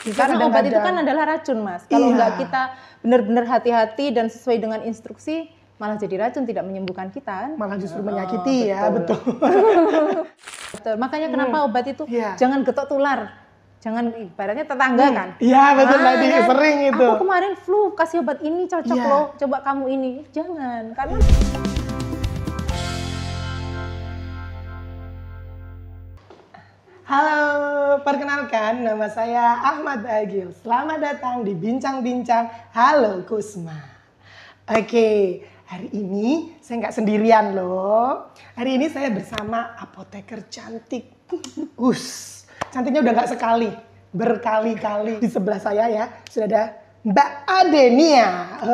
Karena obat itu kan adalah racun, Mas. Kalau nggak kita benar-benar hati-hati dan sesuai dengan instruksi, malah jadi racun, tidak menyembuhkan kita. Malah justru menyakiti ya, betul. Betul. Makanya kenapa obat itu jangan getok tular. Jangan ibaratnya tetangga kan. Iya, betul tadi sering itu. Aku kemarin flu, kasih obat ini cocok loh, coba kamu ini. Jangan, karena halo, perkenalkan nama saya Ahmad Agil. Selamat datang di Bincang-Bincang Halo Kusma. Oke, hari ini saya nggak sendirian loh. Hari ini saya bersama apoteker cantik. Cantiknya udah nggak sekali, berkali-kali. Di sebelah saya ya, sudah ada Mbak Adenia.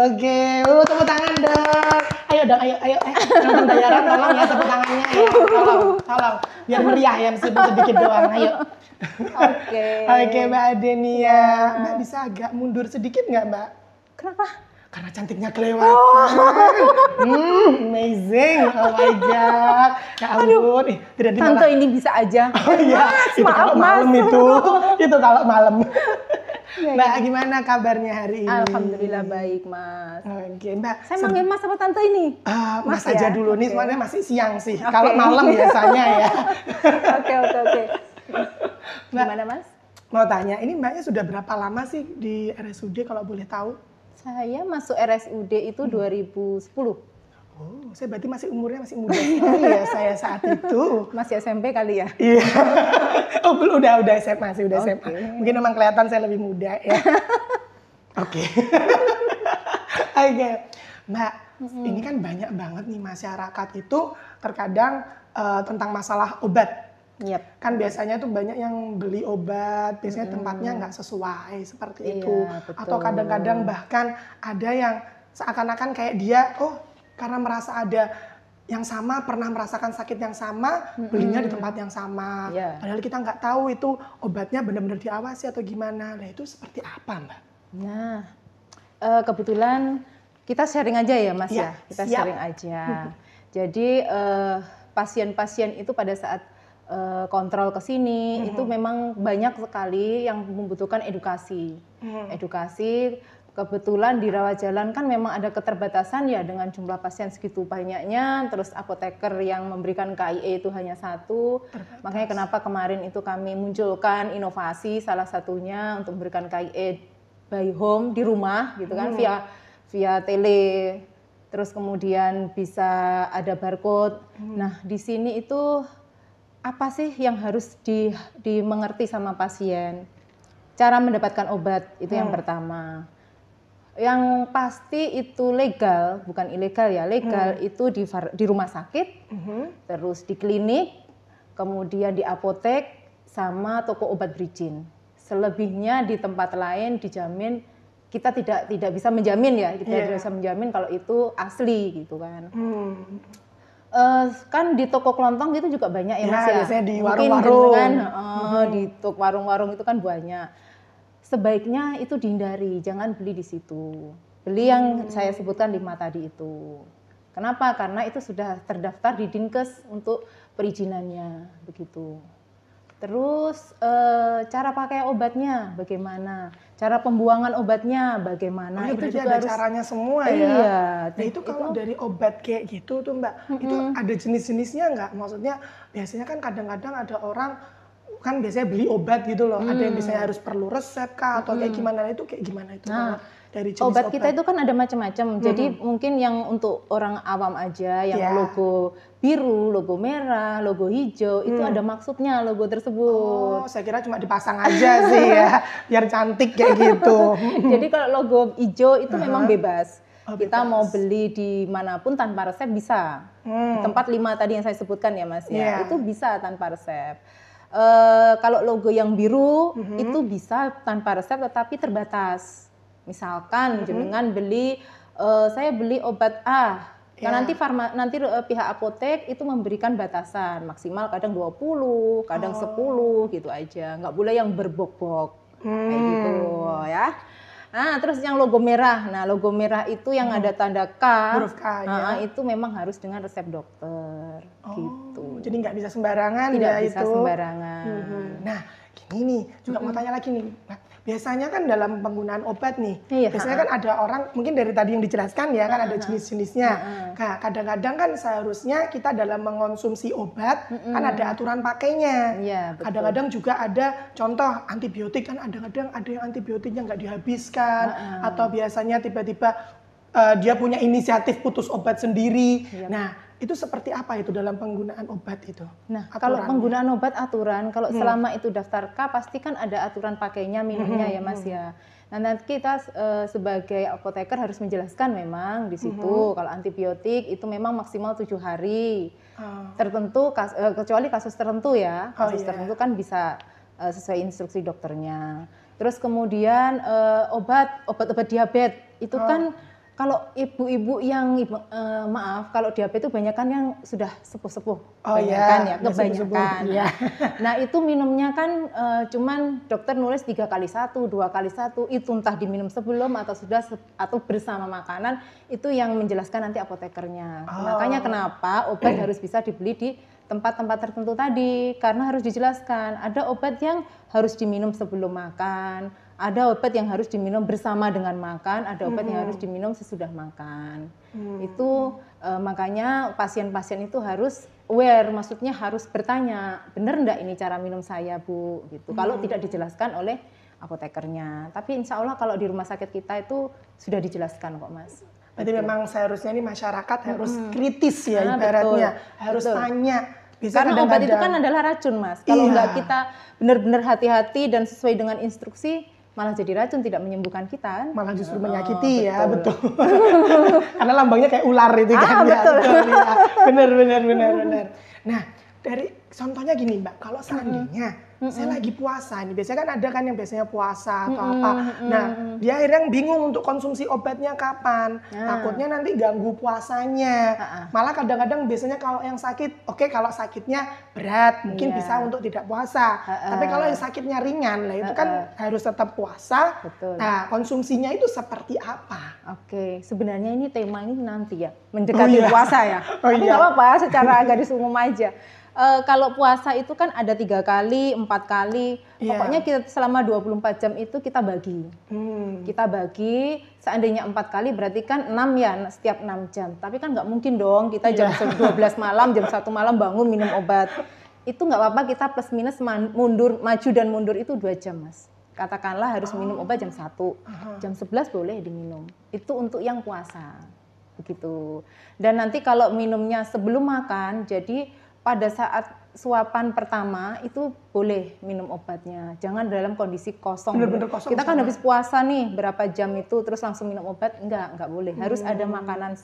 Oke, tepuk tangan dong. Ayo dong, ayo. Nonton bayaran, tolong ya tepuk tangannya ya. Tolong. Biar meriah ya, meskipun sedikit doang. Ayo. Oke, Mbak Adenia. Mbak bisa agak mundur sedikit nggak, Mbak? kenapa? Karena cantiknya kelewatan. Amazing. Oh my God. Ya ampun. Tidak Tante ini bisa aja. Oh iya, itu kalau malam itu. Itu kalau malam. Mbak, gimana kabarnya hari ini? Alhamdulillah baik, Mas. Oke, Mbak. Saya manggil Mas apa Tante ini? Mas aja dulu nih, soalnya masih siang sih. Kalau malam biasanya ya. Oke. Gimana, Mas? Mau tanya, ini Mbaknya sudah berapa lama sih di RSUD kalau boleh tahu? Saya masuk RSUD itu 2010. Oh, saya berarti masih umurnya masih muda sekali ya saya saat itu. Masih SMP kali ya? Iya. Oh, belum, udah SMA sih, udah SMA. Mungkin memang kelihatan saya lebih muda ya. Oke. Mbak, ini kan banyak banget nih masyarakat itu terkadang tentang masalah obat. Yep. Kan biasanya tuh banyak yang beli obat, biasanya tempatnya nggak sesuai seperti itu. Betul. Atau kadang-kadang bahkan ada yang seakan-akan kayak dia, karena merasa ada yang sama, pernah merasakan sakit yang sama, belinya di tempat yang sama. Padahal kita nggak tahu itu obatnya benar-benar diawasi atau gimana. Nah itu seperti apa, Mbak? Nah, kebetulan kita sharing aja ya, Mas ya. Kita sharing aja. Jadi pasien-pasien itu pada saat kontrol ke sini itu memang banyak sekali yang membutuhkan edukasi. Edukasi. Kebetulan di rawat jalan kan memang ada keterbatasan ya dengan jumlah pasien segitu banyaknya, terus apoteker yang memberikan KIE itu hanya satu. Makanya kenapa kemarin itu kami munculkan inovasi salah satunya untuk memberikan KIE by home di rumah gitu kan, via tele. Terus kemudian bisa ada barcode. Nah, di sini itu apa sih yang harus dimengerti sama pasien? Cara mendapatkan obat itu yang pertama. Yang pasti itu legal, bukan ilegal ya. Legal itu di rumah sakit, terus di klinik, kemudian di apotek, sama toko obat berizin. Selebihnya di tempat lain dijamin, kita tidak bisa menjamin ya, kita tidak bisa menjamin kalau itu asli gitu kan. Kan di toko kelontong gitu juga banyak ya, Mas ya. Biasanya di warung-warung. Di toko warung-warung itu kan banyak. Sebaiknya itu dihindari, jangan beli di situ. Beli yang saya sebutkan 5 tadi itu. Kenapa? Karena itu sudah terdaftar di Dinkes untuk perizinannya, begitu. Terus cara pakai obatnya bagaimana? Cara pembuangan obatnya bagaimana? Itu juga ada caranya semua ya. Iya. Nah itu kalau dari obat kayak gitu tuh Mbak, itu ada jenis-jenisnya nggak? Maksudnya biasanya kan kadang-kadang ada orang kan biasanya beli obat gitu loh. Ada yang biasanya harus perlu resep kah atau kayak gimana, itu kayak gimana itu? Dari jenis obat kita itu kan ada macam-macam. Jadi mungkin yang untuk orang awam aja, yang logo biru, logo merah, logo hijau, itu ada maksudnya logo tersebut. Oh, saya kira cuma dipasang aja sih ya, biar cantik kayak gitu. Jadi kalau logo hijau itu memang bebas. Kita mau beli di manapun tanpa resep bisa. Di tempat 5 tadi yang saya sebutkan ya, Mas ya, itu bisa tanpa resep. Kalau logo yang biru itu bisa tanpa resep tetapi terbatas. Misalkan jenengan beli, saya beli obat A, nanti pihak apotek itu memberikan batasan maksimal kadang 20, kadang 10 gitu aja, nggak boleh yang berbok-bok kayak gitu ya. Nah, terus yang logo merah, logo merah itu yang ada tanda K, huruf K itu memang harus dengan resep dokter gitu. Jadi nggak bisa sembarangan Tidak ya bisa itu. sembarangan. Nah, gini nih, juga mau tanya lagi nih, Biasanya kan dalam penggunaan obat nih, Iya, biasanya kan ada orang, mungkin dari tadi yang dijelaskan ya kan ada jenis-jenisnya. Nah, kadang-kadang kan seharusnya kita dalam mengonsumsi obat kan ada aturan pakainya. Iya, betul. Kadang-kadang juga ada contoh antibiotik kan kadang-kadang ada yang antibiotiknya nggak dihabiskan atau biasanya tiba-tiba dia punya inisiatif putus obat sendiri. Nah, itu seperti apa itu dalam penggunaan obat itu? Nah, kalau penggunaan obat aturan, kalau selama itu daftar K pasti kan ada aturan pakainya, minumnya ya Mas ya. Nah, nanti kita sebagai apoteker harus menjelaskan memang di situ kalau antibiotik itu memang maksimal 7 hari. Tertentu kecuali kasus tertentu ya. Kasus tertentu kan bisa sesuai instruksi dokternya. Terus kemudian obat-obat diabetes itu kan kalau ibu-ibu yang maaf, kalau diabetes itu banyak kan yang sudah sepuh-sepuh, kebanyakan. Nah itu minumnya kan cuman dokter nulis 3 kali 1, 2 kali 1, itu entah diminum sebelum atau sudah atau bersama makanan, itu yang menjelaskan nanti apotekernya. Makanya kenapa obat harus bisa dibeli di tempat-tempat tertentu tadi, karena harus dijelaskan ada obat yang harus diminum sebelum makan, ada obat yang harus diminum bersama dengan makan, ada obat yang harus diminum sesudah makan. Itu makanya pasien-pasien itu harus aware, maksudnya harus bertanya, benar enggak ini cara minum saya Bu? Gitu. Kalau tidak dijelaskan oleh apotekernya. Tapi insya Allah kalau di rumah sakit kita itu sudah dijelaskan kok Mas. Berarti memang seharusnya ini masyarakat harus kritis ya ibaratnya, harus tanya. Karena obat itu kan adalah racun Mas. Kalau enggak kita benar-benar hati-hati dan sesuai dengan instruksi, malah jadi racun, tidak menyembuhkan kita. Malah justru menyakiti ya, betul. Karena lambangnya kayak ular itu kan. Betul. Ya. Benar. Nah, dari contohnya gini Mbak, kalau seandainya saya lagi puasa nih, biasanya kan ada kan yang biasanya puasa atau apa. Nah, dia akhirnya bingung untuk konsumsi obatnya kapan. Takutnya nanti ganggu puasanya. Malah kadang-kadang biasanya kalau yang sakit, oke, kalau sakitnya berat, mungkin bisa untuk tidak puasa. Tapi kalau yang sakitnya ringan, lah itu kan harus tetap puasa. Betul. Nah, konsumsinya itu seperti apa? Oke, sebenarnya ini tema ini nanti ya, mendekati puasa ya. Tapi nggak apa-apa, secara garis umum aja. Kalau puasa itu kan ada 3 kali, 4 kali, pokoknya kita selama 24 jam itu kita bagi. Kita bagi, seandainya 4 kali berarti kan 6 ya, setiap 6 jam. Tapi kan nggak mungkin dong kita jam 12 malam, jam 1 malam bangun minum obat. Itu nggak apa-apa, kita plus minus mundur, maju dan mundur itu 2 jam Mas. Katakanlah harus minum obat jam 1, jam 11 boleh diminum. Itu untuk yang puasa, begitu. Dan nanti kalau minumnya sebelum makan, jadi pada saat suapan pertama itu boleh minum obatnya. Jangan dalam kondisi kosong. Bener-bener kosong. Kita kan habis puasa nih berapa jam itu terus langsung minum obat, enggak boleh. Harus ada makanan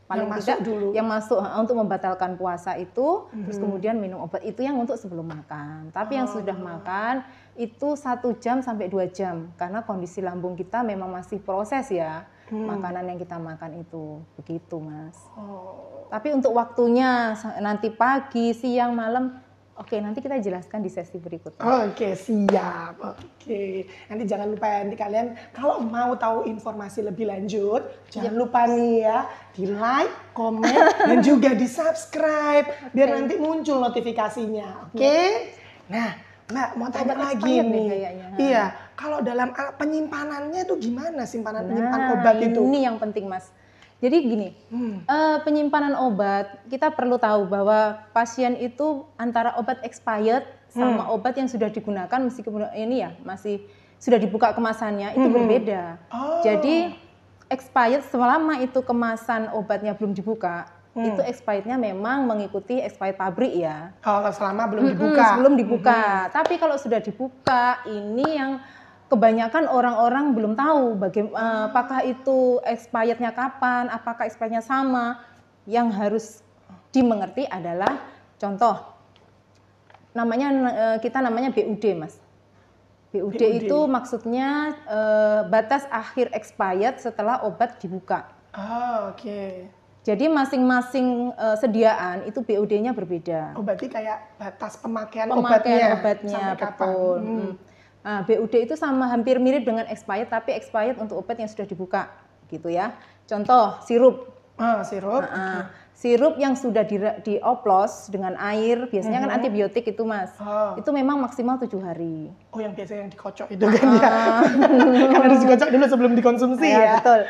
paling yang tidak dulu. Yang masuk untuk membatalkan puasa itu, terus kemudian minum obat itu yang untuk sebelum makan. Tapi yang sudah makan itu 1 jam sampai 2 jam karena kondisi lambung kita memang masih proses ya. Makanan yang kita makan itu, begitu Mas. Tapi untuk waktunya nanti pagi, siang, malam, oke nanti kita jelaskan di sesi berikutnya. Oke, siap. Oke, nanti jangan lupa ya, nanti kalian kalau mau tahu informasi lebih lanjut, jangan lupa nih ya, di like, komen, dan juga di subscribe, biar nanti muncul notifikasinya. Oke? Nah, Mbak, mau tanya lagi nih. Iya, kalau dalam penyimpanannya itu gimana penyimpan obat itu? Ini yang penting Mas. Jadi gini, penyimpanan obat, kita perlu tahu bahwa pasien itu antara obat expired sama obat yang sudah digunakan, meskipun ini ya masih sudah dibuka kemasannya, itu berbeda. Jadi expired selama itu kemasan obatnya belum dibuka, itu expirednya memang mengikuti expired pabrik ya. Selama belum dibuka. Sebelum dibuka. Tapi kalau sudah dibuka, ini yang kebanyakan orang-orang belum tahu apakah itu expirednya kapan, apakah expirednya sama. Yang harus dimengerti adalah contoh, kita namanya BUD Mas. BUD itu maksudnya batas akhir expired setelah obat dibuka. Oke. Jadi masing-masing sediaan itu BUD-nya berbeda. Berarti kayak batas pemakaian obatnya sampai betul. Nah, BUD itu sama hampir mirip dengan expired, tapi expired untuk obat yang sudah dibuka, gitu ya. Contoh sirup. Sirup. Sirup yang sudah dioplos dengan air, biasanya kan antibiotik itu Mas. Itu memang maksimal 7 hari. Oh, yang biasa yang dikocok itu kan ya. Kan harus dikocok dulu sebelum dikonsumsi ya. Betul.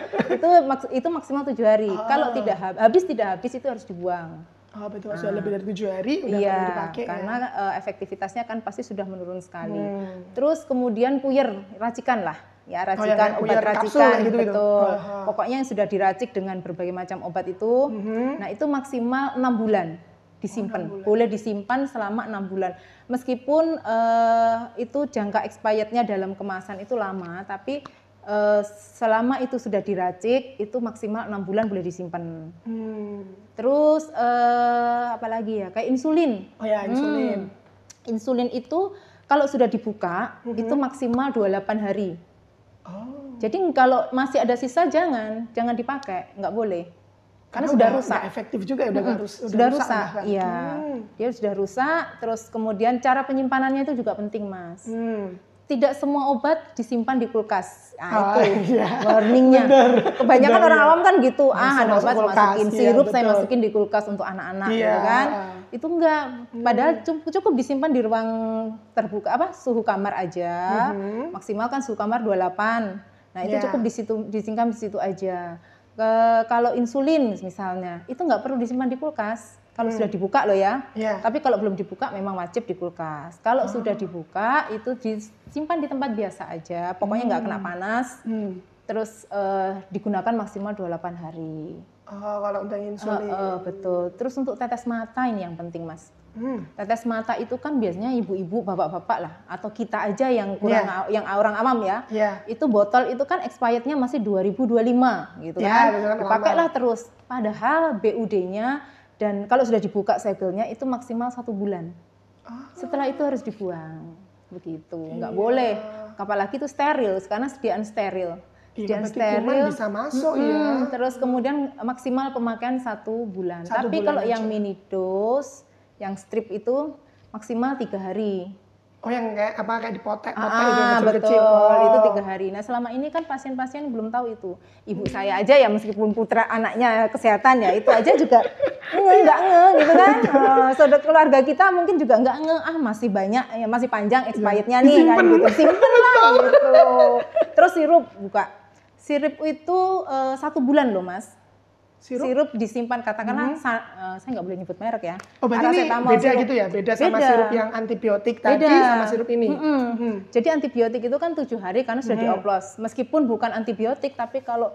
Itu maksimal 7 hari. Kalau tidak habis itu harus dibuang. Oh, betul. Sudah lebih dari 7 hari udah perlu dipakai karena efektivitasnya kan pasti sudah menurun sekali. Terus kemudian puyer, racikan lah. Ya, racikan obat racikan gitu, betul. Pokoknya yang sudah diracik dengan berbagai macam obat itu. Nah, itu maksimal 6 bulan disimpan. Boleh disimpan selama 6 bulan. Meskipun itu jangka expirednya dalam kemasan itu lama, tapi selama itu sudah diracik itu maksimal 6 bulan boleh disimpan. Terus apalagi ya, kayak insulin. Oh ya, insulin. Insulin itu kalau sudah dibuka itu maksimal 28 hari. Jadi kalau masih ada sisa jangan dipakai, nggak boleh. Karena sudah rusak. Efektif juga ya, sudah rusak. Iya. Dia sudah rusak, terus kemudian cara penyimpanannya itu juga penting, Mas. Tidak semua obat disimpan di kulkas. Itu warningnya. Kebanyakan orang awam kan gitu, ada obat masukin sirup, saya masukin di kulkas untuk anak-anak, gitu kan. Itu enggak. Padahal cukup disimpan di ruang terbuka, suhu kamar aja. Maksimal kan suhu kamar 28. Nah, itu cukup disimpan di situ aja. Kalau insulin misalnya, itu nggak perlu disimpan di kulkas. Kalau sudah dibuka loh ya. Tapi kalau belum dibuka memang wajib di kulkas. Kalau sudah dibuka itu disimpan di tempat biasa aja. Pokoknya nggak kena panas. Terus digunakan maksimal 28 hari. Kalau untuk insulin. Betul. Terus untuk tetes mata ini yang penting, Mas. Tetes mata itu kan biasanya ibu-ibu, bapak-bapak lah, atau kita aja yang kurang yang orang awam ya. Itu botol itu kan expirednya masih 2025 gitu kan. Dipakailah terus. Padahal BUD-nya dan kalau sudah dibuka segelnya itu maksimal 1 bulan. Setelah itu harus dibuang. Begitu. Nggak boleh. Apalagi itu steril, karena sediaan steril. Sediaan steril bisa masuk ya. Terus kemudian maksimal pemakaian 1 bulan. Tapi kalau yang mini dose, yang strip itu maksimal 3 hari. Oh, yang kayak dipotek itu kecil-kecil. Betul, itu 3 hari. Nah, selama ini kan pasien-pasien belum tahu itu. Ibu saya aja ya, meskipun putra anaknya kesehatan ya, itu aja juga nggak gitu kan. Saudara keluarga kita mungkin juga nggak masih banyak, ya masih panjang expirednya nih kan gitu. Simpen lah gitu. Terus sirup buka. Sirup itu 1 bulan loh, Mas. Sirup disimpan, katakanlah saya nggak boleh nyebut merek ya. Oh, berarti ini beda sirup. Gitu ya? Beda sama sirup yang antibiotik tadi sama sirup ini? Jadi antibiotik itu kan 7 hari karena sudah dioplos. Meskipun bukan antibiotik, tapi kalau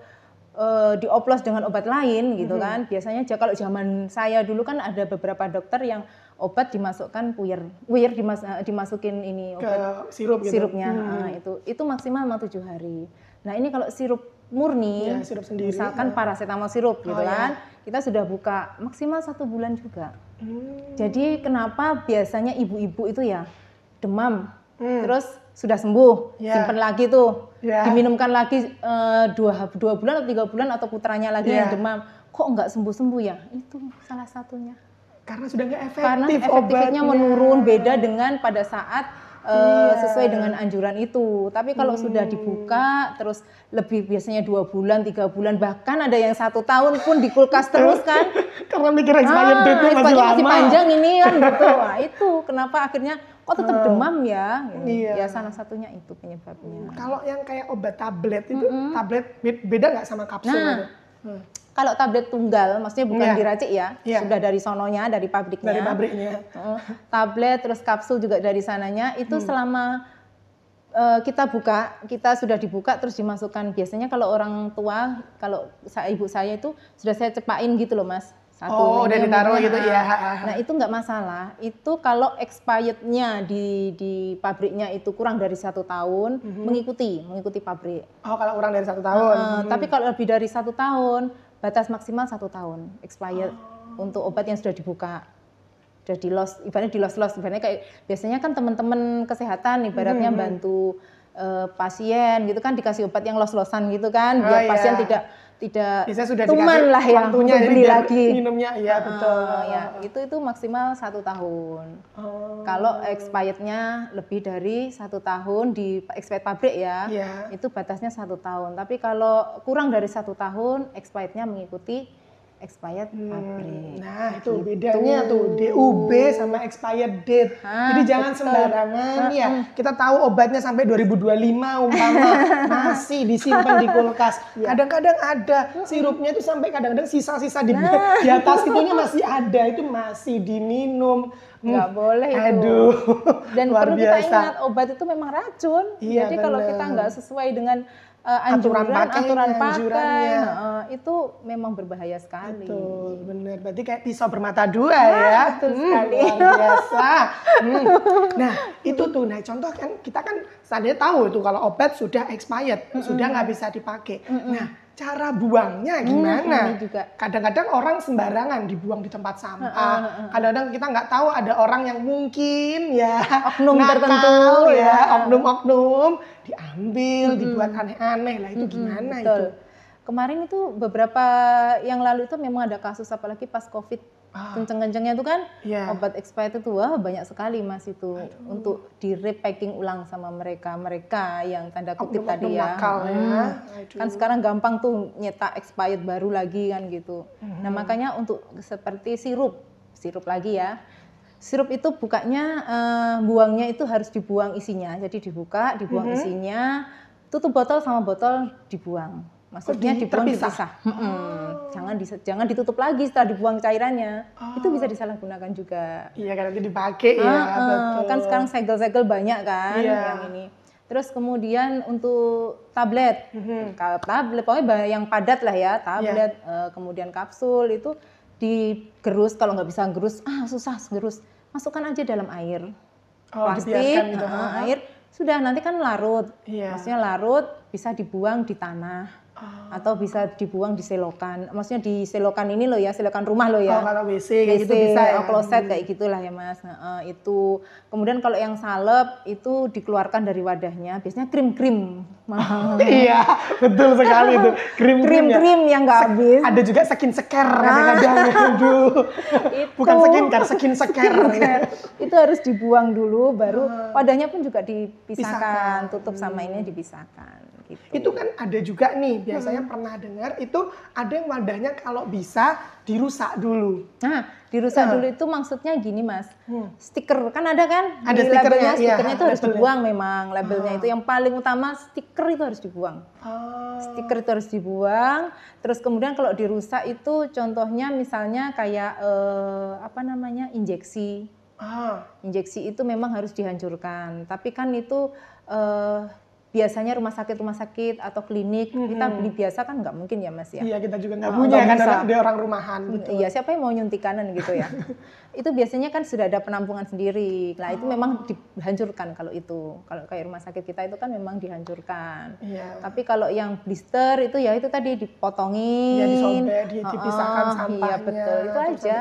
dioplos dengan obat lain gitu kan. Biasanya kalau zaman saya dulu kan ada beberapa dokter yang obat dimasukkan puyer dimasukin ini obat sirupnya. Itu maksimal 7 hari. Nah, ini kalau sirup murni, sirup sendiri, misalkan paracetamol sirup gitu kan, kita sudah buka maksimal 1 bulan juga. Jadi kenapa biasanya ibu-ibu itu ya demam, terus sudah sembuh, simpen lagi tuh, diminumkan lagi 2 bulan atau 3 bulan atau putranya lagi yang demam, kok nggak sembuh-sembuh ya? Itu salah satunya. Karena sudah nggak efektif, karena efektifnya menurun, beda dengan pada saat sesuai dengan anjuran itu. Tapi kalau sudah dibuka terus lebih biasanya 2 bulan, 3 bulan, bahkan ada yang 1 tahun pun di kulkas terus kan. Karena mikir expired date-nya masih panjang ini kan gitu. Nah, itu kenapa akhirnya kok tetap demam ya? Ya salah satunya itu penyebabnya. Kalau yang kayak obat tablet itu, tablet beda nggak sama kapsul itu? Kalau tablet tunggal, maksudnya bukan diracik ya, sudah dari sononya, dari pabriknya. Dari pabriknya. Tablet, terus kapsul juga dari sananya, itu selama kita sudah dibuka, terus dimasukkan. Biasanya kalau orang tua, kalau ibu saya itu, sudah saya cepain gitu loh Mas. Udah ditaruh gitu ya. Nah, itu nggak masalah. Itu kalau expirednya di pabriknya itu kurang dari 1 tahun, mengikuti pabrik. Oh, kalau kurang dari 1 tahun. Tapi kalau lebih dari 1 tahun, batas maksimal 1 tahun expired untuk obat yang sudah dibuka. Sudah di-loss, ibaratnya kayak biasanya kan teman-teman kesehatan ibaratnya bantu pasien gitu kan, dikasih obat yang los-losan gitu kan, biar pasien tidak tuman lah ya untuk beli lagi minumnya. Betul. Itu maksimal 1 tahun. Kalau expirednya lebih dari 1 tahun di expired pabrik ya, itu batasnya 1 tahun. Tapi kalau kurang dari 1 tahun, expirednya mengikuti expired pabrik. Nah itu bedanya tuh DUB sama expired date. Jadi jangan sembarangan ya. Kita tahu obatnya sampai 2025 umpama masih disimpan di kulkas. Kadang-kadang ada sirupnya itu sampai kadang-kadang sisa-sisa di atas itunya masih ada, itu masih diminum. Nggak boleh itu. Aduh. Dan perlu kita ingat obat itu memang racun. Iya, jadi kalau kita nggak sesuai dengan aturan pakai, itu memang berbahaya sekali. Betul, benar. Berarti kayak pisau bermata dua ya. Betul sekali. Luar biasa. Nah, itu tuh. Nah, contoh kan kita kan sadar tahu itu kalau obat sudah expired, sudah nggak bisa dipakai. Nah, cara buangnya gimana? Kadang-kadang orang sembarangan dibuang di tempat sampah. Kadang-kadang kita nggak tahu ada orang yang mungkin ya oknum tertentu ya, oknum-oknum diambil, dibuat aneh-aneh lah, itu gimana itu? Kemarin itu beberapa yang lalu itu memang ada kasus, apalagi pas COVID kenceng-kencengnya itu kan obat expired itu banyak sekali Mas itu. Untuk di repacking ulang sama mereka yang tanda kutip tadi ya. Kan sekarang gampang tuh nyetak expired baru lagi kan gitu. Nah makanya untuk seperti sirup lagi ya. Sirup itu bukanya, buangnya itu harus dibuang isinya. Jadi dibuka, dibuang isinya, tutup botol sama botol dibuang. Maksudnya dibuang dipisah. Jangan ditutup lagi setelah dibuang cairannya. Itu bisa disalahgunakan juga. Iya, kan nanti dipakai ya. Betul. Kan sekarang segel-segel banyak kan yang ini. Terus kemudian untuk tablet, pokoknya yang padat lah ya, tablet, kemudian kapsul itu digerus. Kalau nggak bisa gerus, susah gerus. Masukkan aja dalam air, plastik, gitu. Air. Sudah nanti kan larut. Maksudnya larut, bisa dibuang di tanah. Atau bisa dibuang di selokan. Maksudnya di selokan ini loh ya, selokan rumah loh ya. Kalau WC kayak gitu bisa ya. Kloset kayak gitulah ya Mas. Itu. Kemudian kalau yang salep itu dikeluarkan dari wadahnya. Biasanya krim-krim. Iya, betul sekali itu. Krim-krim yang nggak habis. Ada juga skin care kadang-kadang. Bukan skin care. Itu harus dibuang dulu, baru wadahnya pun juga dipisahkan. Tutup sama ini dipisahkan. Gitu. Itu kan ada juga nih, biasanya pernah dengar itu ada yang wadahnya kalau bisa dirusak dulu. Nah, dirusak dulu itu maksudnya gini Mas, stiker kan ada kan? Ada stikernya, stikernya itu harus dibuang memang, labelnya itu yang paling utama, stiker itu harus dibuang. Stiker itu harus dibuang, terus kemudian kalau dirusak itu contohnya misalnya kayak injeksi. Injeksi itu memang harus dihancurkan, tapi kan itu biasanya rumah sakit atau klinik kita beli biasa kan nggak mungkin ya Mas ya. Iya, kita juga nggak punya kan ada orang rumahan. Betul. Iya, siapa yang mau nyuntikanan gitu ya. Itu biasanya kan sudah ada penampungan sendiri. Nah itu memang dihancurkan kalau itu. Kalau kayak rumah sakit kita itu kan memang dihancurkan. Tapi kalau yang blister itu ya itu tadi dipotongin. Ya disobek, dipisahkan sampahnya. Iya betul, itu aja.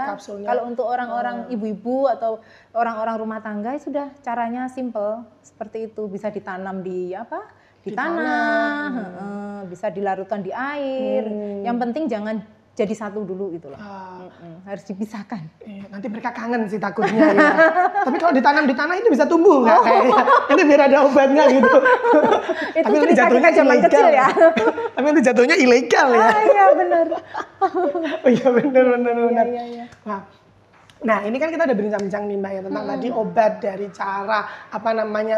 Kalau untuk orang-orang ibu-ibu atau orang-orang rumah tangga sudah caranya simple. Seperti itu, bisa ditanam di tanah, bisa dilarutkan di air. Yang penting jangan jadi satu dulu gitu loh. Harus dipisahkan. Nanti mereka kangen sih takutnya ya. Tapi kalau ditanam di tanah itu bisa tumbuh nggak? Nanti biar ada obatnya gitu. Itu tapi nanti jatuhnya zaman kecil ya. Tapi nanti jatuhnya ilegal ya. Iya benar. Oh iya benar. Iya. Nah ini kan kita udah bincang-bincang nih Mbak ya tentang tadi obat, dari cara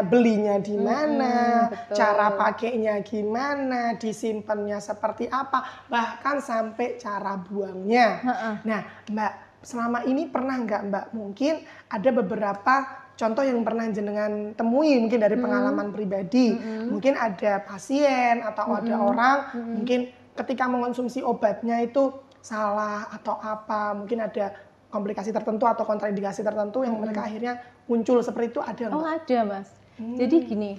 belinya di mana, cara pakainya gimana, disimpannya seperti apa, bahkan sampai cara buangnya. Nah Mbak, selama ini pernah nggak Mbak mungkin ada beberapa contoh yang pernah jenengan temui mungkin dari pengalaman pribadi, mungkin ada pasien atau ada orang mungkin ketika mengonsumsi obatnya itu salah atau apa, mungkin ada komplikasi tertentu atau kontraindikasi tertentu yang mereka akhirnya muncul seperti itu, ada nggak? Oh ada Mas. Jadi gini,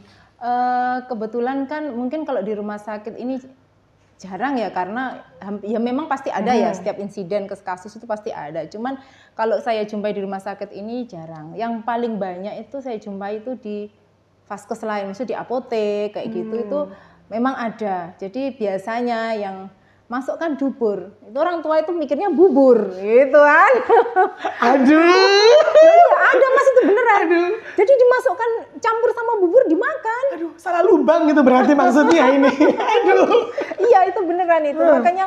kebetulan kan mungkin kalau di rumah sakit ini jarang ya, karena ya memang pasti ada ya, setiap insiden kasus itu pasti ada. Cuman kalau saya jumpai di rumah sakit ini jarang. Yang paling banyak itu saya jumpai itu di vaskes lain, maksudnya di apotek kayak gitu, itu memang ada. Jadi biasanya yang masukkan dubur, itu orang tua itu mikirnya bubur, gitu kan? Aduh, ada Mas, itu beneran. Aduh. Jadi dimasukkan campur sama bubur dimakan. Aduh, salah lubang gitu berarti maksudnya ini. Aduh. Iya itu beneran itu, makanya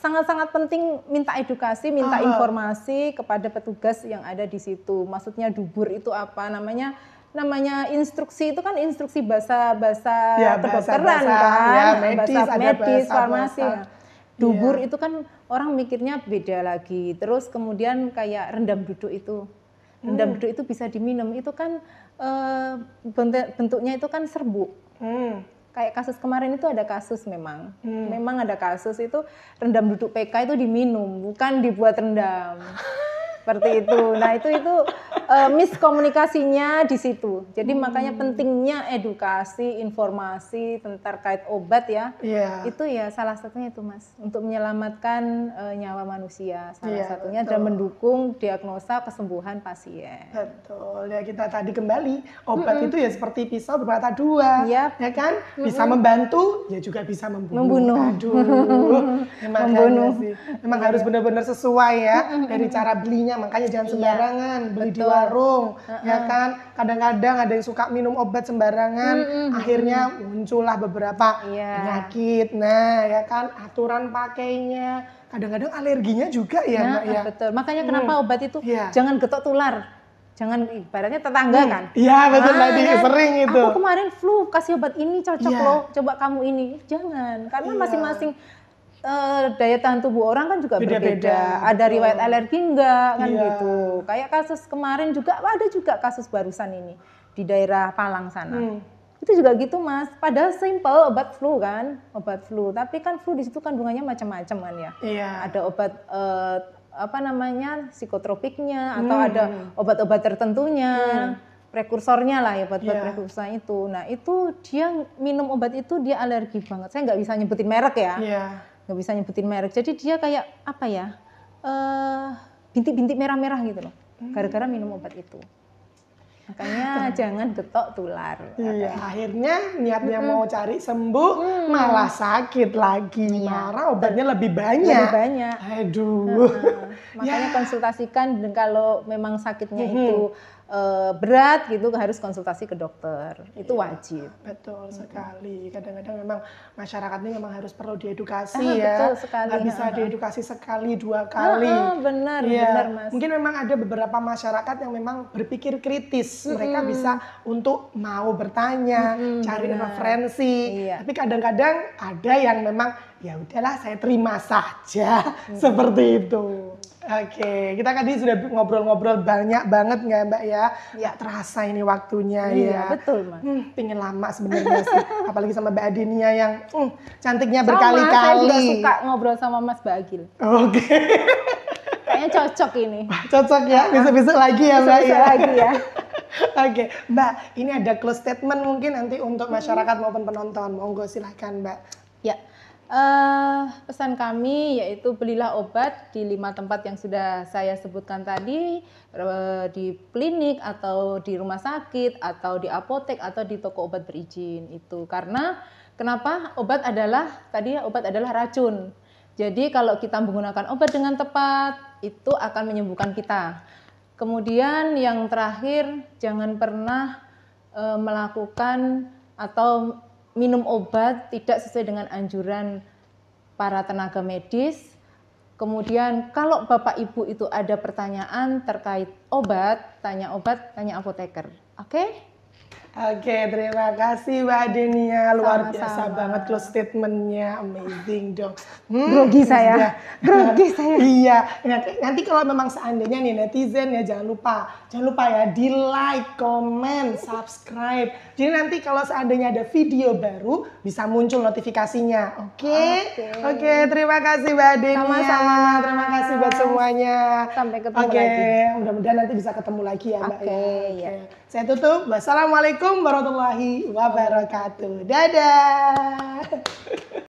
sangat-sangat penting minta edukasi, minta informasi kepada petugas yang ada di situ. Maksudnya dubur itu apa? Namanya instruksi itu kan instruksi bahasa kedokteran kan, bahasa medis, farmasi. Dubur itu kan orang mikirnya beda lagi. Terus kemudian kayak rendam duduk itu. Rendam duduk itu bisa diminum. Itu kan bentuknya itu kan serbuk. Kayak kasus kemarin itu ada kasus memang. Memang ada kasus itu rendam duduk PK itu diminum, bukan dibuat rendam. Seperti itu. Nah, itu miskomunikasinya di situ. Jadi makanya pentingnya edukasi, informasi tentang terkait obat ya. Itu ya salah satunya itu Mas, untuk menyelamatkan nyawa manusia. Salah satunya dan mendukung diagnosa kesembuhan pasien. Betul. Ya kita tadi kembali, obat itu ya seperti pisau bermata dua. Ya kan? Bisa membantu, ya juga bisa membunuh. Aduh. Membunuh. Sih. Memang harus benar-benar sesuai ya dari cara belinya. Makanya jangan sembarangan beli di warung, ya kan? Kadang-kadang ada yang suka minum obat sembarangan, akhirnya muncullah beberapa penyakit. Nah, ya kan? Aturan pakainya, kadang-kadang alerginya juga ya, Mbak ya. Betul. Makanya kenapa obat itu jangan getok tular. Jangan ibaratnya tetangga kan? Iya betul tadi sering itu. Aku kemarin flu kasih obat ini cocok loh, coba kamu ini. Jangan, karena masing-masing daya tahan tubuh orang kan juga berbeda. Ada riwayat alergi enggak kan gitu. Kayak kasus kemarin juga ada juga kasus barusan ini di daerah Palang sana. Itu juga gitu Mas. Padahal simple obat flu kan, obat flu. Tapi kan flu di situ kandungannya macam-macam kan ya. Ada obat psikotropiknya atau ada obat-obat tertentunya. Prekursornya lah ya, obat-obat prekursor itu. Nah itu dia minum obat itu dia alergi banget. Saya nggak bisa nyebutin merek ya. Nggak bisa nyebutin merek. Jadi dia kayak apa ya, bintik-bintik merah-merah gitu loh, gara-gara minum obat itu. Makanya jangan getok tular. Akhirnya niatnya mau cari sembuh, malah sakit lagi. Marah obatnya lebih banyak. Aduh. Makanya konsultasikan kalau memang sakitnya itu berat gitu, harus konsultasi ke dokter. Itu wajib. Betul sekali. Kadang-kadang memang masyarakat ini memang harus perlu diedukasi ya. Betul sekali. Nggak bisa diedukasi sekali, 2 kali. Benar Mas. Mungkin memang ada beberapa masyarakat yang memang berpikir kritis. Mereka bisa untuk mau bertanya, cari referensi. Tapi kadang-kadang ada yang memang ya udahlah saya terima saja seperti itu. Oke, kita tadi sudah ngobrol-ngobrol banyak banget nggak Mbak ya? Nggak terasa ini waktunya ya. Betul Mas. Pengen lama sebenarnya sih. Apalagi sama Mbak Adinia yang cantiknya berkali-kali. Saya juga suka ngobrol sama Mas Bagil. Oke. Kayaknya cocok ini. Cocok ya, besok-besok lagi ya Mbak ya. Lagi ya. Oke, Mbak, ini ada close statement mungkin nanti untuk masyarakat maupun penonton. Monggo silahkan Mbak. Ya. Pesan kami yaitu belilah obat di 5 tempat yang sudah saya sebutkan tadi, di klinik atau di rumah sakit atau di apotek atau di toko obat berizin itu. Karena kenapa? Obat adalah racun. Jadi kalau kita menggunakan obat dengan tepat itu akan menyembuhkan kita. Kemudian yang terakhir, jangan pernah melakukan atau minum obat tidak sesuai dengan anjuran para tenaga medis. Kemudian kalau Bapak Ibu itu ada pertanyaan terkait obat, tanya apoteker. Oke? Oke, terima kasih Mbak Denia. Luar biasa banget close statement-nya, amazing dong. Grogi saya. Iya, nanti kalau memang seandainya nih netizen ya jangan lupa ya di like, comment, subscribe. Jadi nanti kalau seandainya ada video baru bisa muncul notifikasinya. Oke, terima kasih Mbak Denia. Sama-sama. Terima kasih buat semuanya. Sampai ketemu lagi. Mudah-mudahan nanti bisa ketemu lagi ya Mbak. Ya. Saya tutup. Wassalamualaikum warahmatullahi wabarakatuh. Dadah.